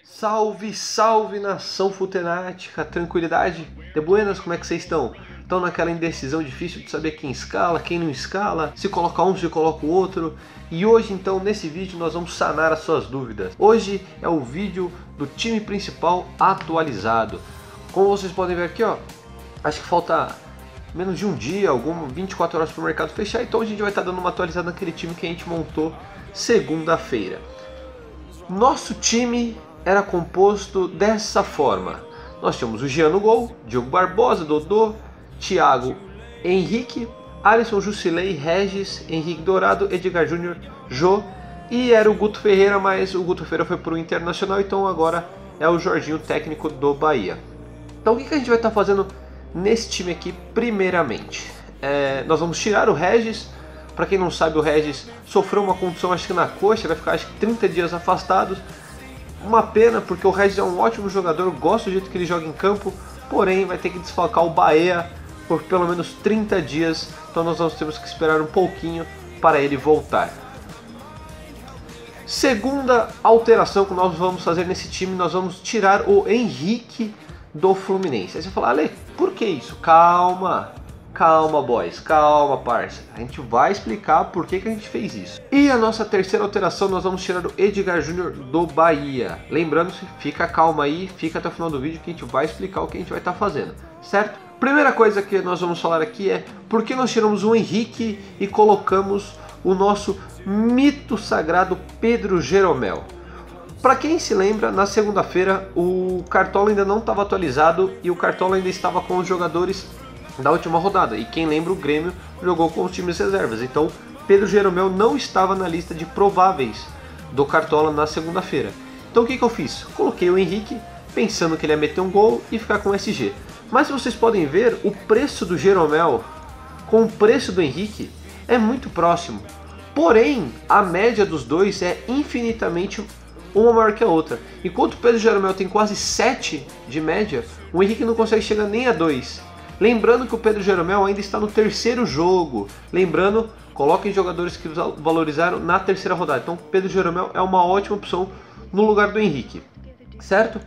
Salve, salve nação futenática, tranquilidade? De buenas, como é que vocês estão? Estão naquela indecisão difícil de saber quem escala, quem não escala, se coloca um, se coloca o outro. E hoje então, nesse vídeo, nós vamos sanar as suas dúvidas. Hoje é o vídeo do time principal atualizado. Como vocês podem ver aqui, ó, acho que falta menos de um dia, 24 horas para o mercado fechar. Então a gente vai estar dando uma atualizada naquele time que a gente montou segunda-feira. Nosso time era composto dessa forma. Nós tínhamos o Jean no gol, Diogo Barbosa, Dodô, Thiago, Henrique, Alisson, Jusilei, Regis, Henrique Dourado, Edgar Júnior, Jô, e era o Guto Ferreira, mas o Guto Ferreira foi para o Internacional, então agora é o Jorginho, técnico do Bahia. Então o que a gente vai estar fazendo nesse time aqui primeiramente? Nós vamos tirar o Regis. Para quem não sabe, o Regis sofreu uma contusão, acho que na coxa, vai ficar acho que 30 dias afastado. Uma pena, porque o Regis é um ótimo jogador, gosto do jeito que ele joga em campo, porém vai ter que desfalcar o Bahia por pelo menos 30 dias, então nós temos que esperar um pouquinho para ele voltar. Segunda alteração que nós vamos fazer nesse time, nós vamos tirar o Henrique do Fluminense. Aí você fala, Ale, por que isso? Calma, boys, calma, parça. A gente vai explicar por que a gente fez isso. E a nossa terceira alteração, nós vamos tirar o Edgar Júnior do Bahia. Lembrando-se, fica calma aí, fica até o final do vídeo que a gente vai explicar o que a gente vai estar fazendo, certo? Primeira coisa que nós vamos falar aqui é por que nós tiramos o Henrique e colocamos o nosso mito sagrado Pedro Jeromel. Para quem se lembra, na segunda-feira o Cartola ainda não estava atualizado e o Cartola ainda estava com os jogadores da última rodada, e quem lembra, o Grêmio jogou com os times reservas, então Pedro Jeromel não estava na lista de prováveis do Cartola na segunda-feira. Então o que eu fiz? Coloquei o Henrique pensando que ele ia meter um gol e ficar com SG, mas vocês podem ver o preço do Jeromel com o preço do Henrique é muito próximo, porém a média dos dois é infinitamente uma maior que a outra. Enquanto o Pedro Jeromel tem quase 7 de média, o Henrique não consegue chegar nem a 2. Lembrando que o Pedro Jeromel ainda está no terceiro jogo. Lembrando, coloquem jogadores que valorizaram na terceira rodada. Então Pedro Jeromel é uma ótima opção no lugar do Henrique, certo?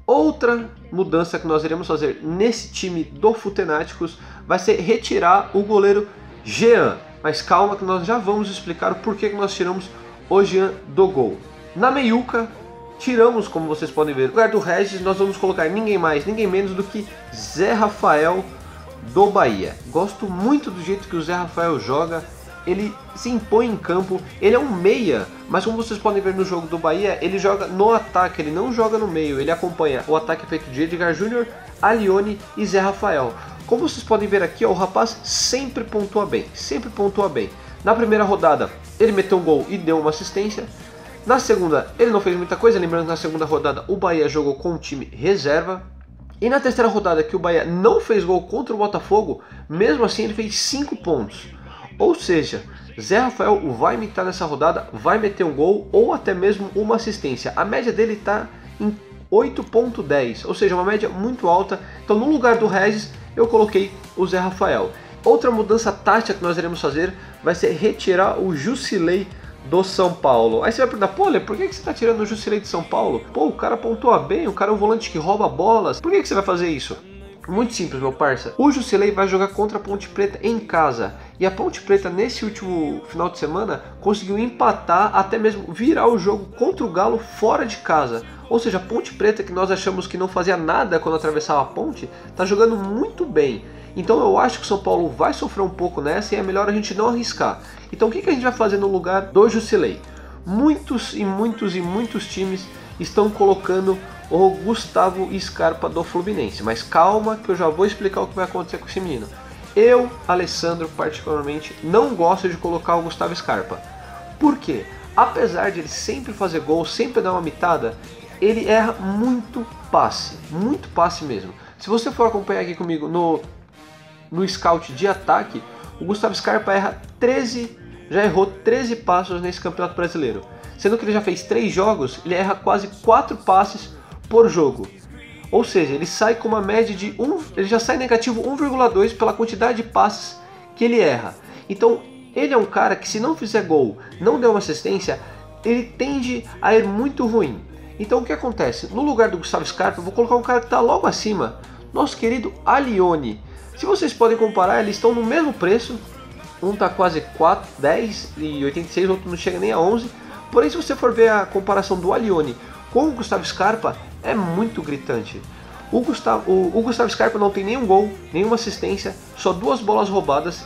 Outra mudança que nós iremos fazer nesse time do Futenáticos vai ser retirar o goleiro Jean. Mas calma que nós já vamos explicar o porquê que nós tiramos o Jean do gol. Na meiuca, tiramos, como vocês podem ver, no lugar do Regis nós vamos colocar ninguém mais, ninguém menos do que Zé Rafael do Bahia. Gosto muito do jeito que o Zé Rafael joga, ele se impõe em campo, ele é um meia, mas como vocês podem ver no jogo do Bahia, ele joga no ataque, ele não joga no meio, ele acompanha o ataque feito de Edgar Júnior, Alione e Zé Rafael. Como vocês podem ver aqui, ó, o rapaz sempre pontua bem, sempre pontua bem. Na primeira rodada ele meteu um gol e deu uma assistência. Na segunda ele não fez muita coisa, lembrando que na segunda rodada o Bahia jogou com o time reserva. E na terceira rodada que o Bahia não fez gol contra o Botafogo, mesmo assim ele fez 5 pontos. Ou seja, Zé Rafael vai imitar nessa rodada, vai meter um gol ou até mesmo uma assistência. A média dele está em 8.10, ou seja, uma média muito alta. Então no lugar do Regis eu coloquei o Zé Rafael. Outra mudança tática que nós iremos fazer vai ser retirar o Jusilei do São Paulo. Aí você vai perguntar, pô, Lê, por que você está tirando o Jusilei de São Paulo? Pô, o cara pontua bem, o cara é um volante que rouba bolas. Por que você vai fazer isso? Muito simples, meu parça. O Jusilei vai jogar contra a Ponte Preta em casa. E a Ponte Preta, nesse último final de semana, conseguiu empatar, até mesmo virar o jogo contra o Galo fora de casa. Ou seja, a Ponte Preta, que nós achamos que não fazia nada quando atravessava a ponte, está jogando muito bem. Então eu acho que o São Paulo vai sofrer um pouco nessa e é melhor a gente não arriscar. Então o que a gente vai fazer no lugar do Jusilei? Muitos times estão colocando o Gustavo Scarpa do Fluminense. Mas calma que eu já vou explicar o que vai acontecer com esse menino. Eu, Alessandro, particularmente, não gosto de colocar o Gustavo Scarpa. Por quê? Apesar de ele sempre fazer gol, sempre dar uma mitada, ele erra muito passe mesmo. Se você for acompanhar aqui comigo no scout de ataque, o Gustavo Scarpa já errou 13 passos nesse Campeonato Brasileiro. Sendo que ele já fez 3 jogos, ele erra quase 4 passes por jogo. Ou seja, ele sai com uma média de ele já sai negativo 1,2 pela quantidade de passes que ele erra. Então, ele é um cara que se não fizer gol, não der uma assistência, ele tende a ir muito ruim. Então o que acontece? No lugar do Gustavo Scarpa, eu vou colocar um cara que está logo acima, nosso querido Allione. Se vocês podem comparar, eles estão no mesmo preço. Um está quase 10,86, o outro não chega nem a 11. Porém, se você for ver a comparação do Allione com o Gustavo Scarpa, é muito gritante. O Gustavo Scarpa não tem nenhum gol, nenhuma assistência, só 2 bolas roubadas,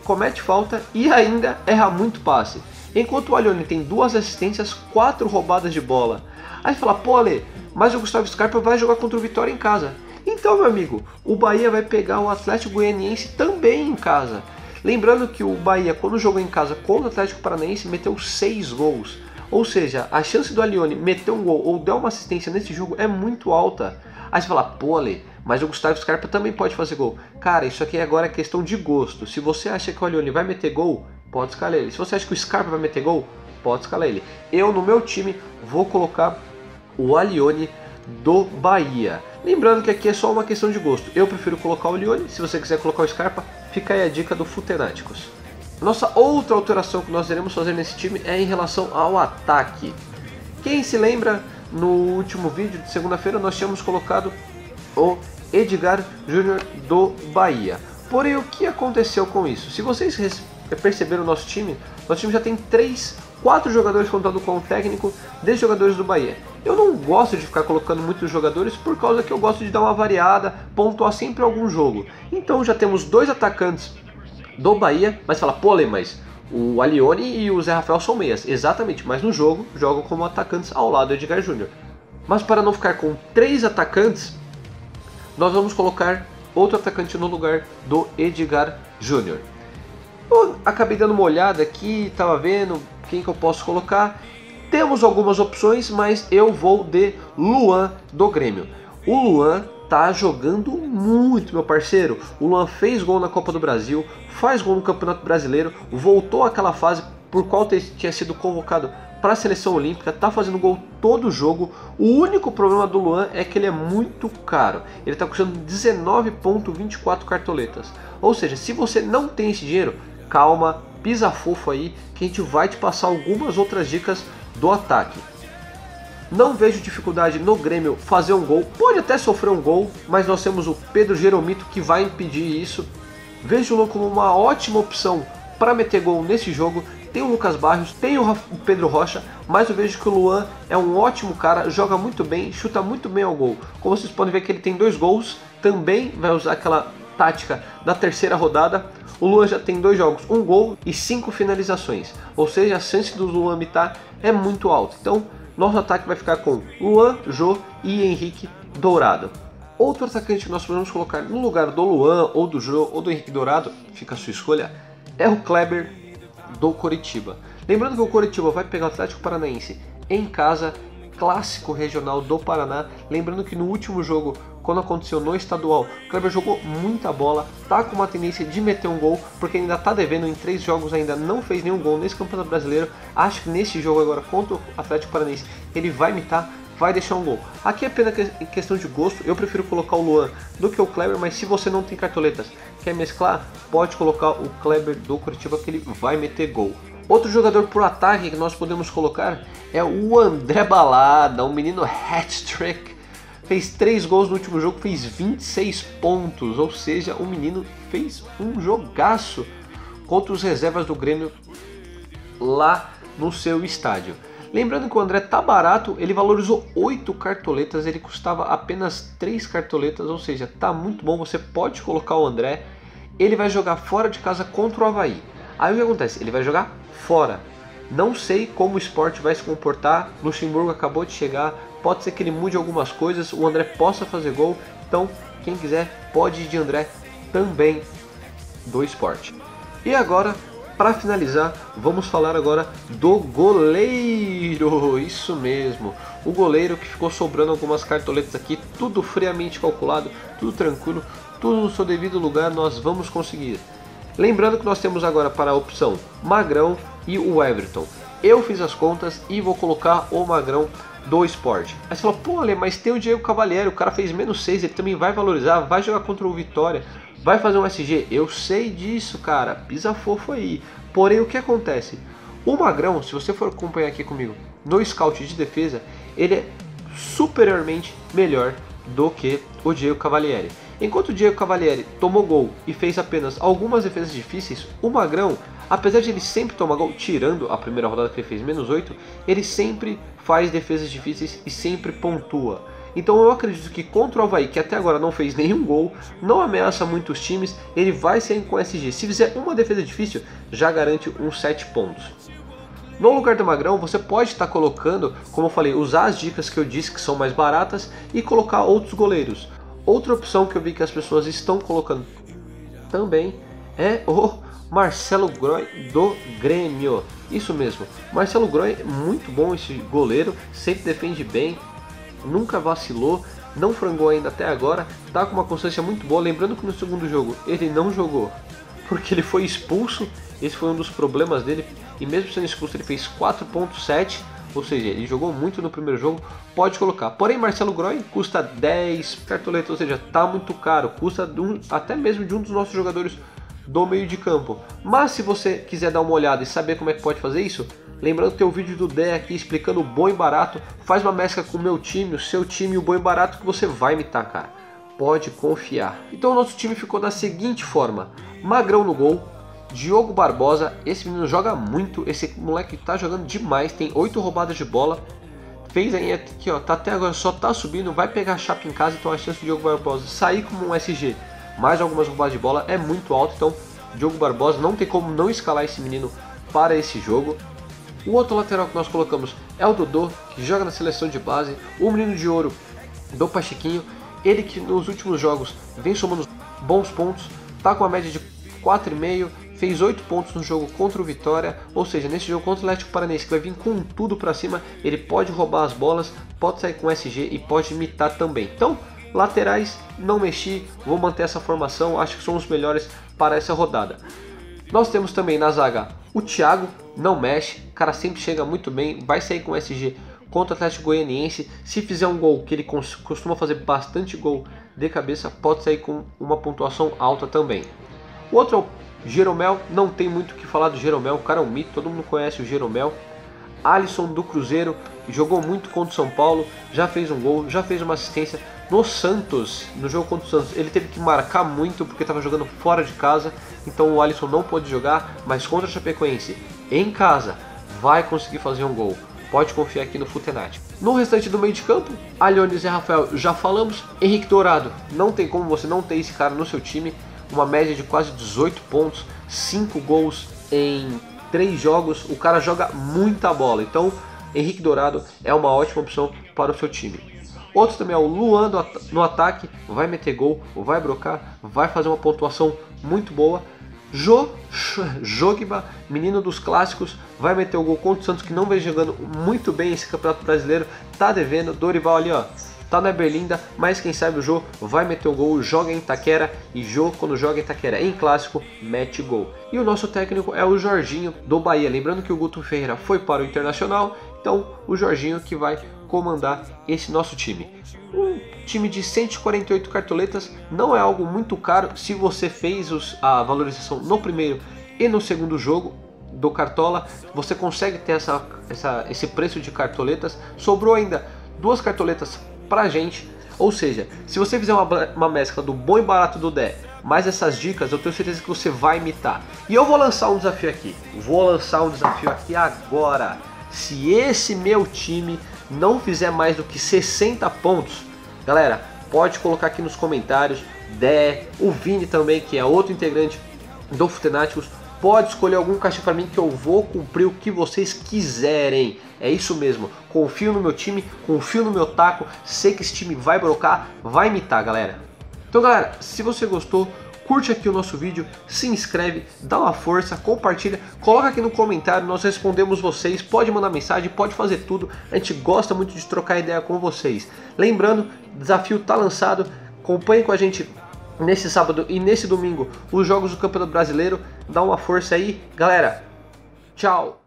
comete falta e ainda erra muito passe. Enquanto o Allione tem 2 assistências, 4 roubadas de bola. Aí fala, pô Ale, mas o Gustavo Scarpa vai jogar contra o Vitória em casa. Então, meu amigo, o Bahia vai pegar o Atlético Goianiense também em casa. Lembrando que o Bahia, quando jogou em casa contra o Atlético Paranaense, meteu 6 gols. Ou seja, a chance do Allione meter um gol ou dar uma assistência nesse jogo é muito alta. Aí você fala, pô Ale, mas o Gustavo Scarpa também pode fazer gol. Cara, isso aqui agora é questão de gosto. Se você acha que o Allione vai meter gol, pode escalar ele. Se você acha que o Scarpa vai meter gol, pode escalar ele. Eu, no meu time, vou colocar o Allione do Bahia. Lembrando que aqui é só uma questão de gosto. Eu prefiro colocar o Allione. Se você quiser colocar o Scarpa, fica aí a dica do Futenáticos. Nossa outra alteração que nós iremos fazer nesse time é em relação ao ataque. Quem se lembra, no último vídeo de segunda-feira nós tínhamos colocado o Edgar Júnior do Bahia. Porém, o que aconteceu com isso? Se vocês perceberam o nosso time já tem 4 jogadores contando com o técnico de jogadores do Bahia. Eu não gosto de ficar colocando muitos jogadores por causa que eu gosto de dar uma variada, pontuar sempre algum jogo. Então já temos 2 atacantes do Bahia, mas fala, pô, Ale, mas o Allione e o Zé Rafael são meias. Exatamente, mas no jogo jogam como atacantes ao lado do Edgar Júnior. Mas para não ficar com 3 atacantes, nós vamos colocar outro atacante no lugar do Edgar Júnior. Eu acabei dando uma olhada aqui, estava vendo quem que eu posso colocar. Temos algumas opções, mas eu vou de Luan do Grêmio. O Luan tá jogando muito, meu parceiro. O Luan fez gol na Copa do Brasil, faz gol no Campeonato Brasileiro, voltou àquela fase por qual tinha sido convocado para a seleção olímpica, tá fazendo gol todo jogo. O único problema do Luan é que ele é muito caro. Ele está custando 19,24 cartoletas. Ou seja, se você não tem esse dinheiro, calma, pisa fofo aí, que a gente vai te passar algumas outras dicas do ataque. Não vejo dificuldade no Grêmio fazer um gol, pode até sofrer um gol, mas nós temos o Pedro Jeromito que vai impedir isso. Vejo o Luan como uma ótima opção para meter gol nesse jogo. Tem o Lucas Barrios, tem o Pedro Rocha, mas eu vejo que o Luan é um ótimo cara, joga muito bem, chuta muito bem ao gol. Como vocês podem ver que ele tem 2 gols, também vai usar aquela tática da terceira rodada. O Luan já tem 2 jogos, 1 gol e 5 finalizações, ou seja, a chance do Luan mitar é muito alta. Então, nosso ataque vai ficar com Luan, Jô e Henrique Dourado. Outro atacante que nós podemos colocar no lugar do Luan, ou do Jô, ou do Henrique Dourado, fica a sua escolha, é o Kleber do Coritiba. Lembrando que o Coritiba vai pegar o Atlético Paranaense em casa, clássico regional do Paraná. Lembrando que no último jogo, quando aconteceu no estadual, o Kleber jogou muita bola, tá com uma tendência de meter um gol, porque ainda tá devendo, em 3 jogos ainda não fez nenhum gol nesse Campeonato Brasileiro. Acho que nesse jogo agora contra o Atlético Paranaense ele vai imitar, vai deixar um gol. Aqui é apenas questão de gosto, eu prefiro colocar o Luan do que o Kleber, mas se você não tem cartoletas, quer mesclar, pode colocar o Kleber do Coritiba que ele vai meter gol. Outro jogador por ataque que nós podemos colocar é o André Balada, um menino hat-trick. Fez 3 gols no último jogo, fez 26 pontos, ou seja, o menino fez um jogaço contra os reservas do Grêmio lá no seu estádio. Lembrando que o André tá barato, ele valorizou 8 cartoletas, ele custava apenas 3 cartoletas, ou seja, tá muito bom, você pode colocar o André. Ele vai jogar fora de casa contra o Avaí. Aí o que acontece? Ele vai jogar fora. Não sei como o Sport vai se comportar, Luxemburgo acabou de chegar, pode ser que ele mude algumas coisas, o André possa fazer gol, então quem quiser pode ir de André também do Sport. E agora, para finalizar, vamos falar agora do goleiro, isso mesmo, o goleiro que ficou sobrando algumas cartoletas aqui, tudo friamente calculado, tudo tranquilo, tudo no seu devido lugar, nós vamos conseguir. Lembrando que nós temos agora para a opção Magrão e o Everton. Eu fiz as contas e vou colocar o Magrão do Sport. Aí você fala, pô Ale, mas tem o Diego Cavalieri, o cara fez -6, ele também vai valorizar, vai jogar contra o Vitória, vai fazer um SG. Eu sei disso, cara, pisa fofo aí. Porém, o que acontece? O Magrão, se você for acompanhar aqui comigo no Scout de defesa, ele superiormente melhor do que o Diego Cavalieri. Enquanto o Diego Cavalieri tomou gol e fez apenas algumas defesas difíceis, o Magrão, apesar de ele sempre tomar gol, tirando a primeira rodada que ele fez -8, ele sempre faz defesas difíceis e sempre pontua. Então eu acredito que contra o Avaí, que até agora não fez nenhum gol, não ameaça muitos times, ele vai sair com SG. Se fizer uma defesa difícil, já garante uns 7 pontos. No lugar do Magrão, você pode estar colocando, como eu falei, usar as dicas que eu disse que são mais baratas e colocar outros goleiros. Outra opção que eu vi que as pessoas estão colocando também é o Marcelo Groy do Grêmio. Isso mesmo, Marcelo Groy, muito bom esse goleiro, sempre defende bem, nunca vacilou, não frangou ainda até agora, tá com uma constância muito boa. Lembrando que no segundo jogo ele não jogou porque ele foi expulso, esse foi um dos problemas dele, e mesmo sendo expulso ele fez 4.7, ou seja, ele jogou muito no primeiro jogo, pode colocar. Porém, Marcelo Groy custa 10 cartoletas, ou seja, tá muito caro, custa até mesmo de um dos nossos jogadores do meio de campo. Mas se você quiser dar uma olhada e saber como é que pode fazer isso, lembrando que tem o vídeo do Dé aqui explicando o bom e barato, faz uma mescla com o meu time, o seu time e o bom e barato que você vai imitar, cara. Pode confiar. Então o nosso time ficou da seguinte forma: Magrão no gol, Diogo Barbosa, esse menino joga muito, esse moleque tá jogando demais, tem 8 roubadas de bola, fez aí aqui, ó, tá até agora só tá subindo, vai pegar a chapa em casa, então a chance do Diogo Barbosa sair como um SG, mais algumas roubadas de bola é muito alta, então Diogo Barbosa não tem como não escalar esse menino para esse jogo. O outro lateral que nós colocamos é o Dodô, que joga na seleção de base, o menino de ouro do Pachequinho, ele que nos últimos jogos vem somando bons pontos, tá com a média de 4,5, fez 8 pontos no jogo contra o Vitória, ou seja, nesse jogo contra o Atlético Paranaense, que vai vir com tudo pra cima, ele pode roubar as bolas, pode sair com SG e pode imitar também. Então, laterais, não mexi, vou manter essa formação, acho que são os melhores para essa rodada. Nós temos também na zaga o Thiago, não mexe, o cara sempre chega muito bem, vai sair com SG contra o Atlético Goianiense. Se fizer um gol, que ele costuma fazer bastante gol de cabeça, pode sair com uma pontuação alta também. O outro é o Jeromel, não tem muito o que falar do Jeromel, o cara é um mito, todo mundo conhece o Jeromel. Alisson do Cruzeiro, jogou muito contra o São Paulo, já fez um gol, já fez uma assistência. No Santos, no jogo contra o Santos, ele teve que marcar muito porque estava jogando fora de casa, então o Alisson não pôde jogar, mas contra o Chapecoense, em casa, vai conseguir fazer um gol. Pode confiar aqui no Futenati. No restante do meio de campo, Aliones e Rafael já falamos. Henrique Dourado, não tem como você não ter esse cara no seu time. Uma média de quase 18 pontos, 5 gols em 3 jogos. O cara joga muita bola, então Henrique Dourado é uma ótima opção para o seu time. Outro também é o Luan no ataque, vai meter gol, vai brocar, vai fazer uma pontuação muito boa. Jogba, menino dos clássicos, vai meter o gol contra o Santos, que não vem jogando muito bem esse Campeonato Brasileiro, tá devendo. Dorival ali, ó, tá na Berlinda, mas quem sabe o Jô vai meter o gol, joga em Itaquera, e Jô, quando joga em Itaquera em clássico, mete gol. E o nosso técnico é o Jorginho do Bahia, lembrando que o Guto Ferreira foi para o Internacional, então o Jorginho que vai comandar esse nosso time. Um time de 148 cartoletas não é algo muito caro se você fez a valorização no primeiro e no segundo jogo do Cartola, você consegue ter esse preço de cartoletas. Sobrou ainda 2 cartoletas pra gente, ou seja, se você fizer uma mescla do bom e barato do Dé, mais essas dicas, eu tenho certeza que você vai imitar. E eu vou lançar um desafio aqui, agora. Se esse meu time não fizer mais do que 60 pontos, galera, pode colocar aqui nos comentários. Dé, o Vini também, que é outro integrante do Futenáticos, pode escolher algum caixa para mim que eu vou cumprir o que vocês quiserem. É isso mesmo, confio no meu time, confio no meu taco, sei que esse time vai brocar, vai imitar, galera. Então, galera, se você gostou, curte aqui o nosso vídeo, se inscreve, dá uma força, compartilha, coloca aqui no comentário, nós respondemos vocês, pode mandar mensagem, pode fazer tudo, a gente gosta muito de trocar ideia com vocês. Lembrando, o desafio tá lançado, acompanhe com a gente nesse sábado e nesse domingo os jogos do Campeonato Brasileiro, dá uma força aí, galera, tchau!